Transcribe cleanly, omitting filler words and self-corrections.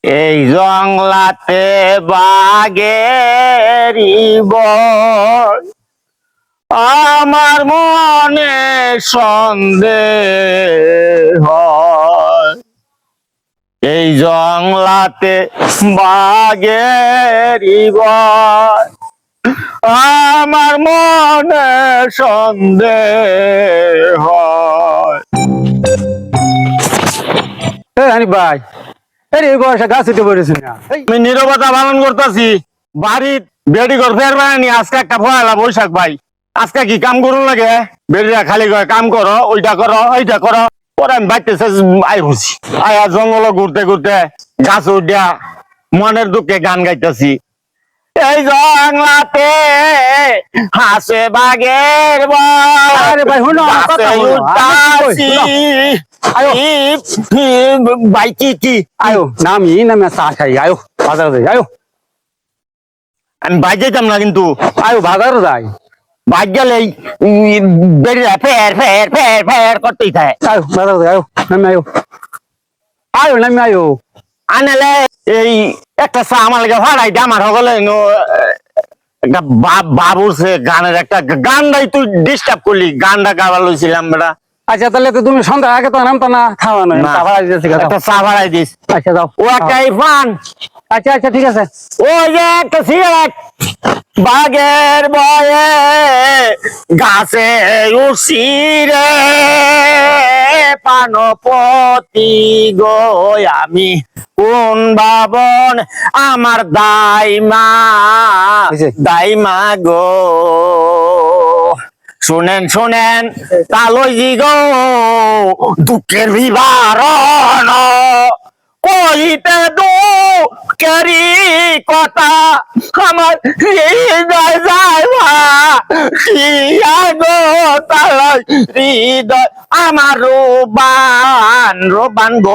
এই জংলাতে বাগেরি বয়, আমার মনে সন্দেহ হয়। এই জংলাতে বাগেরি বয়, আমার মনে সন্দেহ হয়। হানি ভাই, এই বয়সে গাছ উঠে পড়েছি না। আমি নীরবতা পালন করতেছি। বাড়ির বেডি ঘর ফের বানানি। আজকে একটা পয়লা বৈশাখ ভাই, আজকে কি কাম করুন লাগে? বেডিরা খালি কয় কাম করো, ওইটা করো, এইটা করো। পরে আমি বাইতেছে আই হচ্ছি, আয়া জঙ্গল ঘুরতে ঘুরতে গাছ উঠিয়া মনের দুঃখে গান গাইতেছি। এই জংলাতে হাসে বাগের আরে ভাই, শুনো, আমার কথা শুনো। আমি ভাই কি আয়ো নামি চা খাই, আয়ো বাজার যাই, আয়ো আমি বাইক যেতাম না, কিন্তু আয়ো বাজার যাই, বাইক গেলেই বেরিয়ে ফের ফের ফের ফের করতেই থাকে। আয়ো বাজার যাই, আয়ো নামি আয়ো, আয়ো নামি আয়ো। আনালে এই একটা চা আমার লাগে ভাড়াই দে, আমার সকলে একটা বাবুরছে গানের একটা গানটাই তুই ডিস্টার্ব করলি। গানটা গাওয়া লইছিলাম বেটা। আচ্ছা তাহলে তো তুমি সন্ধ্যা আগে তো নামতো না, খাওয়া নয় না, খাবার দিতেছি। একটা চা ভাড়াই দিস। আচ্ছা যাও, ও একটা ইরফান, আচ্ছা আচ্ছা ঠিক আছে। ওই যে একটা সিগারেট। বাগের বয়ে গাছে উঠছি রে পানপতি গো, আমি কোন বাবন আমার দাইমা দাইমা গো। শুনেন শুনেন তালই গো, দুঃখের বিবরণ কইতে দুঃখেরই কথা আমার হৃদয় যাইবা কিয়া গো। তালই হৃদয় আমার রোবান রোবান গো,